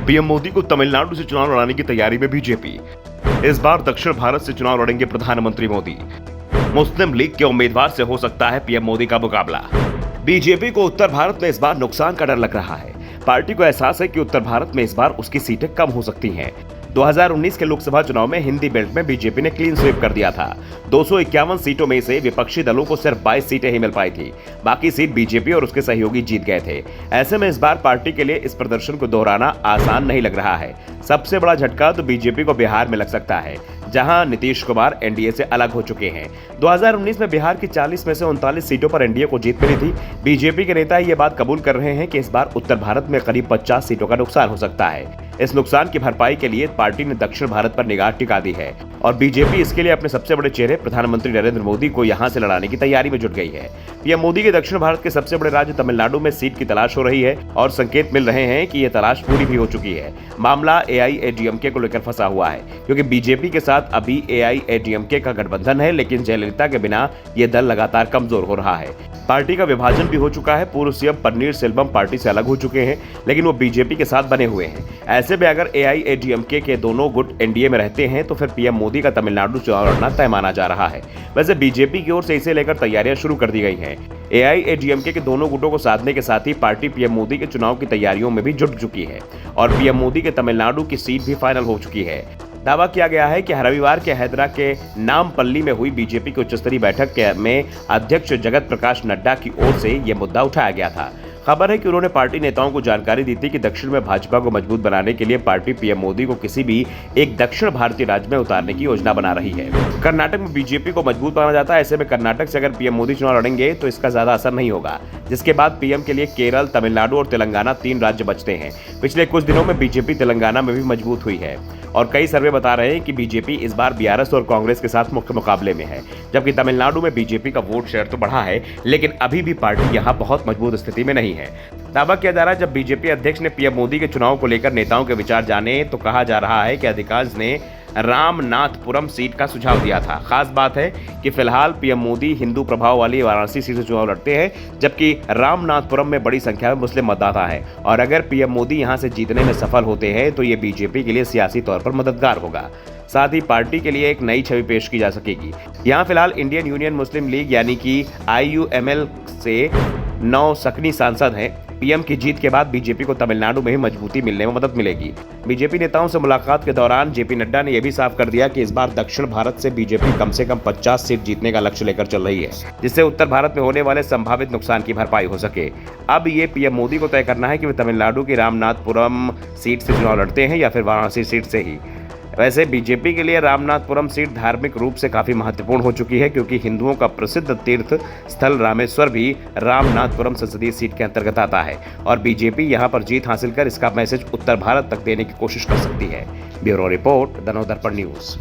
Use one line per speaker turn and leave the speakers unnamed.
PM Modi को तमिलनाडु से चुनाव लड़ाने की तैयारी में बीजेपी। इस बार दक्षिण भारत से चुनाव लड़ेंगे प्रधानमंत्री मोदी। मुस्लिम लीग के उम्मीदवार से हो सकता है पीएम मोदी का मुकाबला। बीजेपी को उत्तर भारत में इस बार नुकसान का डर लग रहा है। पार्टी को एहसास है कि उत्तर भारत में इस बार उसकी सीटें कम हो सकती हैं। 2019 के लोकसभा चुनाव में हिंदी बेल्ट में बीजेपी ने क्लीन स्वीप कर दिया था। 251 सीटों में से विपक्षी दलों को सिर्फ 22 सीटें ही मिल पाई थी। बाकी सीट बीजेपी और उसके सहयोगी जीत गए थे। ऐसे में इस बार पार्टी के लिए इस प्रदर्शन को दोहराना आसान नहीं लग रहा है। सबसे बड़ा झटका तो बीजेपी को बिहार में लग सकता है, जहां नीतीश कुमार एनडीए से अलग हो चुके हैं। 2019 में बिहार की 40 में से 39 सीटों पर एनडीए को जीत मिली थी। बीजेपी के नेता ये बात कबूल कर रहे हैं कि इस बार उत्तर भारत में करीब 50 सीटों का नुकसान हो सकता है। इस नुकसान की भरपाई के लिए पार्टी ने दक्षिण भारत पर निगाह टिका दी है और बीजेपी इसके लिए अपने सबसे बड़े चेहरे प्रधानमंत्री नरेंद्र मोदी को यहां से लड़ाने की तैयारी में जुट गई है। पीएम मोदी के दक्षिण भारत के सबसे बड़े राज्य तमिलनाडु में सीट की तलाश हो रही है और संकेत मिल रहे हैं कि यह तलाश पूरी भी हो चुकी है। मामला एआईएडीएमके को लेकर फंसा हुआ है, क्योंकि बीजेपी के साथ अभी एआईएडीएमके का गठबंधन है, लेकिन जयललिता के बिना यह दल लगातार कमजोर हो रहा है। पार्टी का विभाजन भी हो चुका है। पूर्व सीएम पन्नीर सेल्वम पार्टी से अलग हो चुके हैं, लेकिन वो बीजेपी के साथ बने हुए हैं। ऐसे में अगर एआईएडीएमके के दोनों गुट एनडीए में रहते हैं तो फिर पीएम मोदी का तमिलनाडु चुनाव लड़ना तय माना जा रहा है। वैसे बीजेपी की ओर से इसे लेकर तैयारियां शुरू कर दी गई हैं। एआईएडीएमके के दोनों गुटों को साधने के साथ ही पार्टी पीएम मोदी के चुनाव की तैयारियों में भी जुट चुकी है और पीएम मोदी के तमिलनाडु की सीट भी फाइनल हो चुकी है। दावा किया गया है कि रविवार के हैदरा के नामपल्ली में हुई बीजेपी की उच्चस्तरीय बैठक में अध्यक्ष जगत प्रकाश नड्डा की ओर से यह मुद्दा उठाया गया था। खबर है कि उन्होंने पार्टी नेताओं को जानकारी दी थी कि दक्षिण में भाजपा को मजबूत बनाने के लिए पार्टी पीएम मोदी को किसी भी एक दक्षिण भारतीय राज्य में उतारने की योजना बना रही है। कर्नाटक में बीजेपी को मजबूत माना जाता है। ऐसे में कर्नाटक से अगर पीएम मोदी चुनाव लड़ेंगे तो इसका ज्यादा असर नहीं होगा, जिसके बाद पीएम के लिए केरल, तमिलनाडु और तेलंगाना 3 राज्य बचते हैं। पिछले कुछ दिनों में बीजेपी तेलंगाना में भी मजबूत हुई है और कई सर्वे बता रहे हैं कि बीजेपी इस बार बीआरएस और कांग्रेस के साथ मुख्य मुकाबले में है। जबकि तमिलनाडु में बीजेपी का वोट शेयर तो बढ़ा है, लेकिन अभी भी पार्टी यहां बहुत मजबूत स्थिति में नहीं है। दावा किया जा रहा है जब बीजेपी अध्यक्ष ने पीएम मोदी के चुनाव को लेकर नेताओं के विचार जाने तो कहा जा रहा है कि अधिकांश ने रामनाथपुरम सीट का सुझाव दिया था। खास बात है कि फिलहाल पीएम मोदी हिंदू प्रभाव वाली वाराणसी सीट से चुनाव लड़ते हैं, जबकि रामनाथपुरम में बड़ी संख्या में मुस्लिम मतदाता है और अगर पीएम मोदी यहां से जीतने में सफल होते हैं तो ये बीजेपी के लिए सियासी तौर पर मददगार होगा। साथ ही पार्टी के लिए एक नई छवि पेश की जा सकेगी। यहाँ फिलहाल इंडियन यूनियन मुस्लिम लीग यानी कि आईयूएमएल से 9 सक्रिय सांसद हैं। पीएम की जीत के बाद बीजेपी को तमिलनाडु में ही मजबूती मिलने में मदद मिलेगी। बीजेपी नेताओं से मुलाकात के दौरान जेपी नड्डा ने यह भी साफ कर दिया कि इस बार दक्षिण भारत से बीजेपी कम से कम 50 सीट जीतने का लक्ष्य लेकर चल रही है, जिससे उत्तर भारत में होने वाले संभावित नुकसान की भरपाई हो सके। अब ये पीएम मोदी को तय करना है कि वे तमिलनाडु की रामनाथपुरम सीट से चुनाव लड़ते हैं या फिर वाराणसी सीट से ही। वैसे बीजेपी के लिए रामनाथपुरम सीट धार्मिक रूप से काफी महत्वपूर्ण हो चुकी है, क्योंकि हिंदुओं का प्रसिद्ध तीर्थ स्थल रामेश्वर भी रामनाथपुरम संसदीय सीट के अंतर्गत आता है और बीजेपी यहां पर जीत हासिल कर इसका मैसेज उत्तर भारत तक देने की कोशिश कर सकती है। Bureau report, the Navdarpan news.